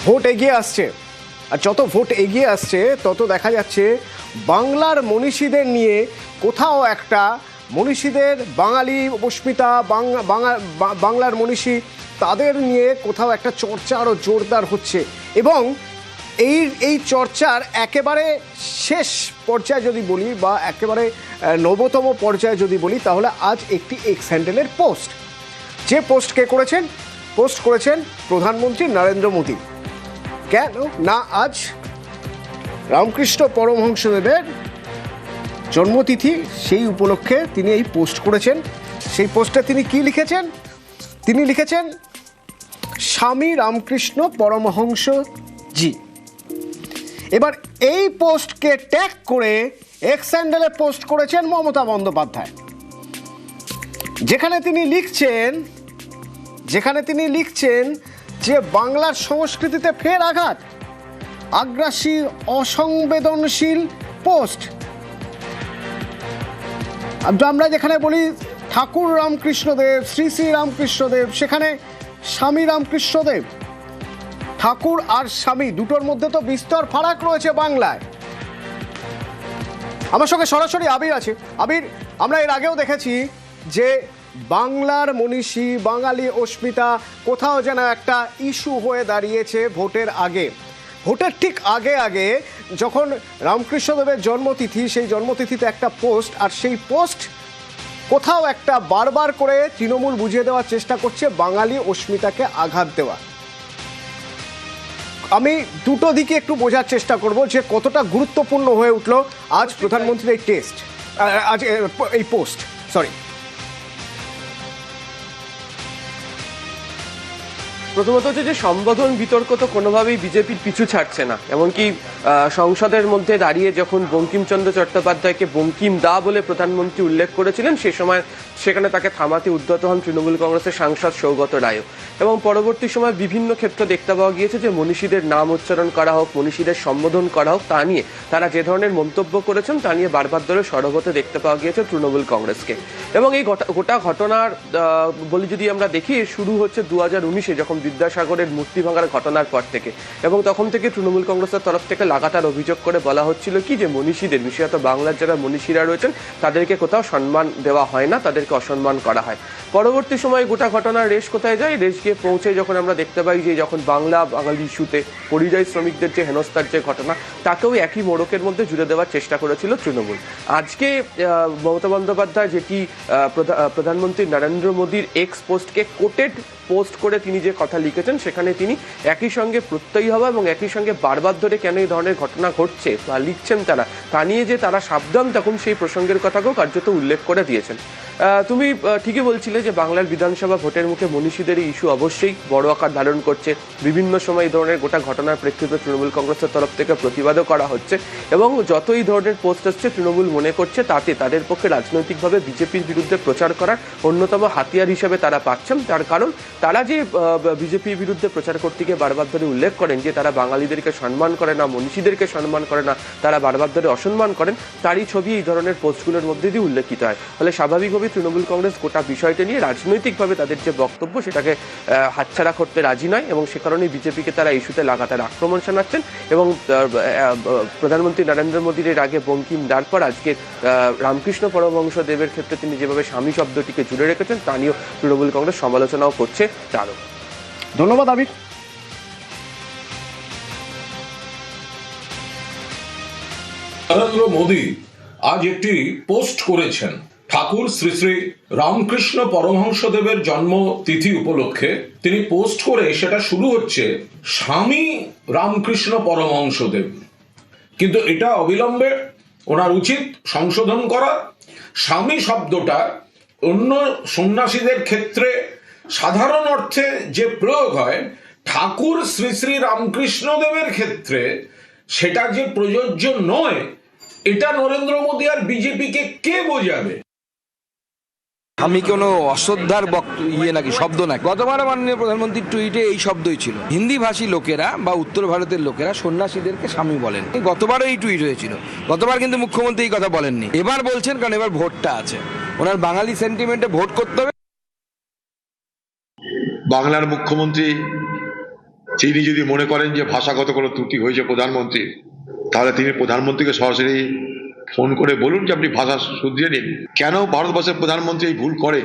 Vote এগিয়ে আসছে, আর যত ভোট এগিয়ে আসছে তত দেখা যাচ্ছে বাংলার মনীষীদের নিয়ে কোথাও একটা মনীষীদের, বাঙালি অস্মিতা, বাংলার মনীষী, তাদের নিয়ে কোথাও একটা চর্চা আরও জোরদার হচ্ছে। এবং এই চর্চার একেবারে শেষ পর্যায়ে যদি বলি, বা একেবারে নবতম পর্যায়ে যদি বলি, তাহলে আজ একটি এক্স হ্যান্ডেলের পোস্ট, যে পোস্ট কে করেছেন, পোস্ট করেছেন প্রধানমন্ত্রী নরেন্দ্র মোদী। কেন না, আজ রামকৃষ্ণ পরমহংসদেবের জন্মতিথি, সেই উপলক্ষে তিনি এই পোস্ট করেছেন। সেই পোস্টে তিনি কি লিখেছেন? তিনি লিখেছেন, স্বামী রামকৃষ্ণ পরমহংস জি। এবার এই পোস্টকে ট্যাগ করে এক্স হ্যান্ডেলে পোস্ট করেছেন মমতা বন্দ্যোপাধ্যায়, যেখানে তিনি লিখছেন যে বাংলার সংস্কৃতিতে ফের আঘাত, আগ্রাসী অসংবেদনশীল পোস্ট। আমরা যেখানে বলি ঠাকুর রামকৃষ্ণদেব, শ্রী শ্রী রামকৃষ্ণদেব, সেখানে স্বামী রামকৃষ্ণদেব। ঠাকুর আর স্বামী দুটোর মধ্যে তো বিস্তর ফারাক রয়েছে বাংলায়। আমার সঙ্গে সরাসরি আবির আছে। আবির, আমরা এর আগেও দেখেছি যে বাংলার মনীষী, বাঙালি অস্মিতা কোথাও যেন একটা ইস্যু হয়ে দাঁড়িয়েছে ভোটের আগে। ভোটের ঠিক আগে যখন রামকৃষ্ণদেবের জন্মতিথি, সেই জন্মতিথিতে একটা পোস্ট, আর সেই পোস্ট কোথাও একটা বারবার করে তৃণমূল বুঝিয়ে দেওয়ার চেষ্টা করছে বাঙালি অস্মিতাকে আঘাত দেওয়া। আমি দুটো দিকে একটু বোঝার চেষ্টা করব যে কতটা গুরুত্বপূর্ণ হয়ে উঠলো আজ প্রধানমন্ত্রীর এই পোস্ট। প্রথমত হচ্ছে যে সম্বোধন বিতর্ক তো কোনোভাবেই বিজেপির পিছু ছাড়ছে না। এমনকি সংসদের মধ্যে দাঁড়িয়ে যখন বঙ্কিমচন্দ্র চট্টোপাধ্যায়কে বঙ্কিম দা বলে প্রধানমন্ত্রী উল্লেখ করেছিলেন, সে সময় সেখানে তাকে থামাতে উদ্যত হন তৃণমূল কংগ্রেসের সাংসদ সৌগত রায়ও। এবং পরবর্তী সময় বিভিন্ন ক্ষেত্রে দেখতে পাওয়া গিয়েছে যে মনীষীদের নাম উচ্চারণ করা হোক, মনীষীদের সম্বোধন করা হোক, তা নিয়ে তারা যে ধরনের মন্তব্য করেছেন তা নিয়ে বারবার ধরে সরব হতে দেখতে পাওয়া গিয়েছে তৃণমূল কংগ্রেসকে। এবং এই গোটা ঘটনার বলি যদি আমরা দেখি, শুরু হচ্ছে 2019-এ যখন বিদ্যাসাগরের মূর্তি ভাঙার ঘটনার পর থেকে। এবং তখন থেকে তৃণমূল কংগ্রেসের তরফ থেকে লাগাতার অভিযোগ করে বলা হচ্ছিল কি যে মনীষীদের, বিশেষত বাংলার যারা মনীষীরা রয়েছেন তাদেরকে কোথাও সম্মান দেওয়া হয় না, তাদেরকে অসম্মান করা হয়। পরবর্তী সময়ে গোটা ঘটনার রেশ কোথায় যায়, রেশ গিয়ে পৌঁছে যখন আমরা দেখতে পাই যে যখন বাঙালি ইস্যুতে পরিযায়ী শ্রমিকদের যে হেনস্থার যে ঘটনা, তাকেও একই মোড়কের মধ্যে জুড়ে দেওয়ার চেষ্টা করেছিল তৃণমূল। আজকে মমতা বন্দ্যোপাধ্যায় যেটি প্রধানমন্ত্রী নরেন্দ্র মোদীর এক্স পোস্টকে কোটেড পোস্ট করে তিনি যে কথা লিখেছেন, সেখানে তিনি একই সঙ্গে প্রত্যয়ী হওয়া এবং একই সঙ্গে বারবার ধরে কেন এই ধরনের ঘটনা ঘটছে বা লিখছেন তারা, তা নিয়ে যে তারা সাবধান, তখন সেই প্রসঙ্গের কথাকেও কার্যত উল্লেখ করে দিয়েছেন। তুমি ঠিকই বলছিলে যে বাংলার বিধানসভা ভোটের মুখে মনীষীদের এই ইস্যু অবশ্যই বড় আকার ধারণ করছে। বিভিন্ন সময় এই ধরনের গোটা ঘটনার প্রেক্ষিতে তৃণমূল কংগ্রেসের তরফ থেকে প্রতিবাদও করা হচ্ছে। এবং যত এই ধরনের পোস্ট আসছে, তৃণমূল মনে করছে তাতে তাদের পক্ষে রাজনৈতিকভাবে বিজেপির বিরুদ্ধে প্রচার করার অন্যতম হাতিয়ার হিসেবে তারা পাচ্ছেন। তার কারণ তারা যে বিজেপির বিরুদ্ধে প্রচার করতে গিয়ে বারবার ধরে উল্লেখ করেন যে তারা বাঙালিদেরকে সম্মান করে না, মনীষীদেরকে সম্মান করে না, তারা বারবার ধরে অসম্মান করেন, তারই ছবি এই ধরনের পোস্টগুলোর মধ্যে দিয়ে উল্লেখিত হয়। ফলে স্বাভাবিকভাবে তৃণমূল কংগ্রেস গোটা বিষয়টা নিয়ে রাজনৈতিকভাবে তাদের যে বক্তব্য, সেটাকে হাতছাড়া করতে রাজি নয়। এবং সে কারণেই বিজেপিকে তারা ইস্যুতে লাগাতার আক্রমণ শানাচ্ছেন। এবং প্রধানমন্ত্রী নরেন্দ্র মোদীর এর আগে বঙ্কিম দার পর আজকে রামকৃষ্ণ পরমহংসদেবের ক্ষেত্রে তিনি যেভাবে স্বামী শব্দটিকে জুড়ে রেখেছেন, তা নিয়েও তৃণমূল কংগ্রেস সমালোচনাও করছে। তারও ধন্যবাদ আবির। নরেন্দ্র মোদী আজ একটি পোস্ট করেছেন ঠাকুর শ্রী শ্রী রামকৃষ্ণ পরমহংসদেবের জন্মতিথি উপলক্ষে। তিনি পোস্ট করে সেটা শুরু হচ্ছে স্বামী রামকৃষ্ণ পরমহংসদেব, কিন্তু এটা অবিলম্বে ওনার উচিত সংশোধন করা। স্বামী শব্দটা অন্য সন্ন্যাসীদের ক্ষেত্রে সাধারণ অর্থে যে প্রয়োগ হয়, ঠাকুর শ্রী শ্রী রামকৃষ্ণদেবের ক্ষেত্রে সেটা যে প্রযোজ্য নয়, এটা নরেন্দ্র মোদী আর বিজেপিকে কে বোঝাবে? আমি কোনো অশ্রদ্ধার নাকি শব্দ নাকি। গতবার মাননীয় প্রধানমন্ত্রীর টুইটে এই শব্দই ছিল। হিন্দি ভাষী লোকেরা বা উত্তর ভারতের লোকেরা সন্ন্যাসীদেরকে স্বামী বলেন। গতবারও এই টুইট হয়েছিল। গতবার কিন্তু মুখ্যমন্ত্রী এই কথা বলেননি, এবার বলছেন, কারণ এবার ভোটটা আছে, ওনার বাঙালি সেন্টিমেন্টে ভোট করতে হবে। বাংলার মুখ্যমন্ত্রী তিনি যদি মনে করেন যে ভাষাগত কোনো ত্রুটি হয়েছে প্রধানমন্ত্রীর, তাহলে তিনি প্রধানমন্ত্রীকে সরাসরি ফোন করে বলুন যে আপনি ভাষা শুধরিয়ে নিন। কেন ভারতবর্ষের প্রধানমন্ত্রী এই ভুল করে?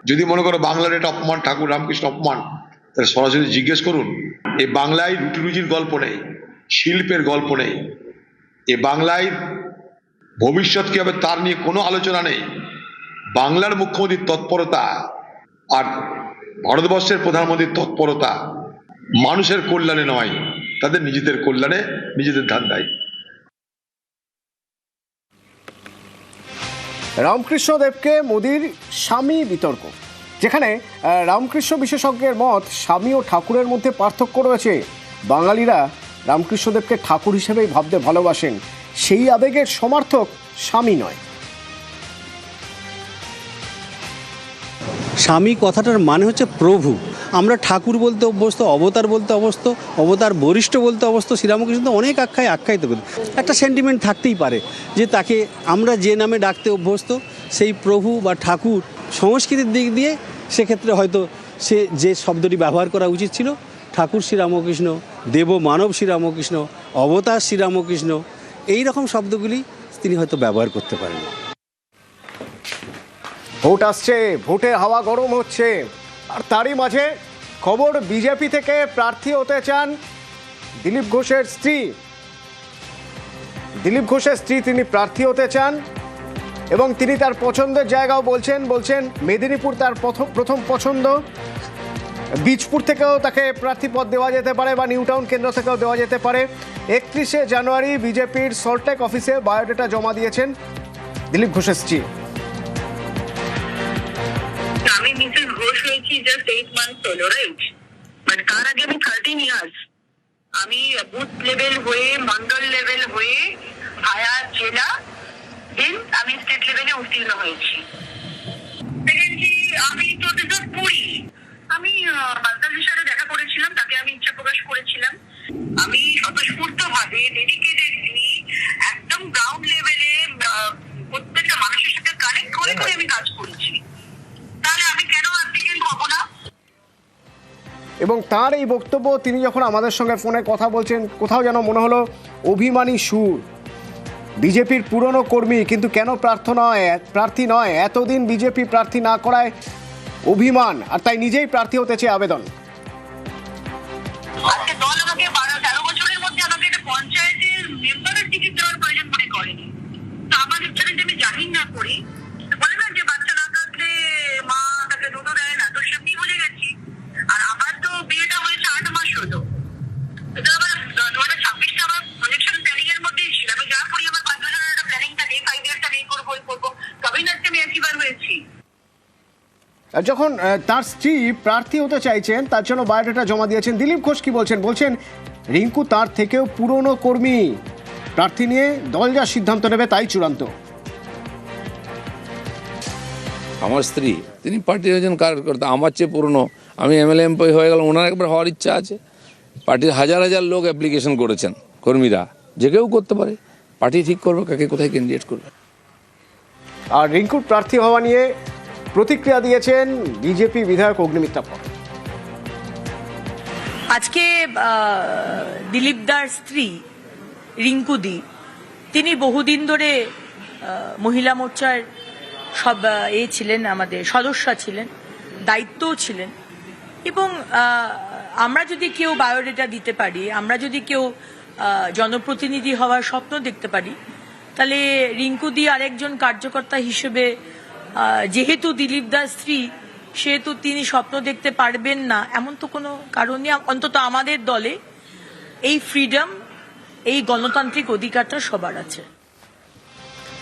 যদি মনে করো বাংলার এটা অপমান, ঠাকুর রামকৃষ্ণ অপমান, তাহলে সরাসরি জিজ্ঞেস করুন। এই বাংলায় রুটি রুজির গল্প নেই, শিল্পের গল্প নেই, এ বাংলায় ভবিষ্যৎ কি হবে তার নিয়ে কোনো আলোচনা নেই। বাংলার মুখ্যমন্ত্রীর তৎপরতা আর ভারতবর্ষের প্রধানমন্ত্রীর তৎপরতা মানুষের কল্যাণে নয়, তাদের নিজেদের কল্যাণে, নিজেদের ধান্দায়। রামকৃষ্ণ দেবকে মোদির স্বামী বিতর্ক, যেখানে রামকৃষ্ণ বিশেষজ্ঞের মত স্বামী ও ঠাকুরের মধ্যে পার্থক্য রয়েছে। বাঙালিরা রামকৃষ্ণদেবকে ঠাকুর হিসেবেই ভাবতে ভালোবাসেন, সেই আবেগের সমার্থক স্বামী নয়। স্বামী কথাটার মানে হচ্ছে প্রভু। আমরা ঠাকুর বলতে অভ্যস্ত, অবতার বলতে অভ্যস্ত, অবতার বরিষ্ঠ বলতে অভ্যস্ত। শ্রীরামকৃষ্ণ তো অনেক আখ্যায়িত করেন। একটা সেন্টিমেন্ট থাকতেই পারে যে তাকে আমরা যে নামে ডাকতে অভ্যস্ত, সেই প্রভু বা ঠাকুর সংস্কৃতির দিক দিয়ে সেক্ষেত্রে হয়তো সে যে শব্দটি ব্যবহার করা উচিত ছিল, ঠাকুর শ্রীরামকৃষ্ণ, দেব মানব শ্রীরামকৃষ্ণ, অবতার শ্রীরামকৃষ্ণ, এই রকম শব্দগুলি তিনি হয়তো ব্যবহার করতে পারেন। ভোট আসছে, ভোটের হাওয়া গরম হচ্ছে, আর তারই মাঝে খবর বিজেপি থেকে প্রার্থী হতে চান দিলীপ ঘোষের স্ত্রী। দিলীপ ঘোষের স্ত্রী তিনি প্রার্থী হতে চান এবং তিনি তার পছন্দের জায়গাও বলছেন মেদিনীপুর তার প্রথম পছন্দ। বীজপুর থেকেও তাকে প্রার্থী পদ দেওয়া যেতে পারে বা নিউ টাউন কেন্দ্র থেকেও দেওয়া যেতে পারে। 31শে জানুয়ারি বিজেপির সল্টলেক অফিসে বায়োডাটা জমা দিয়েছেন দিলীপ ঘোষের স্ত্রী। আমি মিসেস ঘোষ হয়েছি জাস্ট 8 মান্থস হলো, রাইট? বাট তার আগে আমি 13 ইয়ার্স আমি বুথ লেভেল হয়ে, মন্ডল লেভেল হয়ে, আয়া জেলা, দেন আমি স্টেট লেভেলে উত্তীর্ণ হয়েছি। সেকেন্ডলি আমি 2020 আমি বাদদার সাথে দেখা করেছিলাম, তাকে আমি ইচ্ছা প্রকাশ করেছিলাম। আমি স্বতঃস্ফূর্ত ভাবে ডেডিকেটেডলি একদম গ্রাউন্ড লেভেলে প্রত্যেকটা মানুষের সাথে কানেক্ট করে আমি কাজ করেছি। তাহলে আমি কেন অ্যাপ্লিকেন্ট হব না? এবং তার এই বক্তব্য তিনি যখন আমাদের সঙ্গে ফোনে কথা বলছেন, কোথাও যেন মনে হলো অভিমানী সুর। বিজেপির পুরনো কর্মী, কিন্তু কেন প্রার্থী নয়? এতদিন বিজেপি প্রার্থী না করায় অভিমান, আর তাই নিজেই প্রার্থী হতে চেয়ে আবেদন। আজকে দল আমাকে 12-13 বছরের মধ্যে আমাকে একটা পঞ্চায়েতের মেম্বারের টিকিট দেওয়ার প্রয়োজন মনে করেনি। তো আমার ইচ্ছা যদি আমি জাহির না করি, বলে না যে বাচ্চা না থাকলে মা তাকে দুটো দেয় না, তো সেমনি বুঝে গেছি। আর আমার তো বিয়েটা হয়েছে 8 মাস হলো। এটা আমার 2026টা আমার প্রজেকশন প্ল্যানিং এর মধ্যেই ছিল। আমি যা করি আমার 5 বছরের একটা প্ল্যানিং থাকে, 5 ইয়ারটা নেই করবো, তবেই না আমি একইবার হয়েছি। আর যখন তার স্ত্রী প্রার্থী হতে চাইছেন, তার জন্য বায়োডাটা জমা দিয়েছেন। দিলীপ ঘোষ কি বলছেন রিঙ্কু তার থেকেও পুরনো কর্মী, প্রার্থী নিয়ে দল যা সিদ্ধান্ত নেবে তাই চূড়ান্ত। আমার স্ত্রী তিনি পার্টির একজন কার্যকর্তা, আমার চেয়ে পুরনো। আমি এমএলএ এমপি হয়ে গেলাম, ওনার একবার হওয়ার ইচ্ছা আছে। পার্টির হাজার হাজার লোক অ্যাপ্লিকেশন করেছেন, কর্মীরা, যে কেউ করতে পারে। পার্টি ঠিক করবে কাকে কোথায় ক্যান্ডিডেট করবে। আর রিঙ্কুর প্রার্থী হওয়া নিয়ে প্রতিক্রিয়া দিয়েছেন বিজেপি বিধায়ক অগ্নিমিত্রা পল। আজকে দিলীপ দার স্ত্রী রিঙ্কুদি, তিনি বহুদিন ধরে মহিলা মোর্চার সব ছিলেন, আমাদের সদস্য ছিলেন, দায়িত্বও ছিলেন। এবং আমরা যদি কেউ বায়োডাটা দিতে পারি, আমরা যদি কেউ জনপ্রতিনিধি হওয়ার স্বপ্ন দেখতে পারি, তাহলে রিঙ্কুদি আরেকজন কার্যকর্তা হিসেবে, যেহেতু দিলীপ দার স্ত্রী, সেহেতু তিনি স্বপ্ন দেখতে পারবেন না এমন তো কোনো কারণই অন্তত আমাদের দলে এই ফ্রিডম, এই গণতান্ত্রিক অধিকারটা সবার আছে।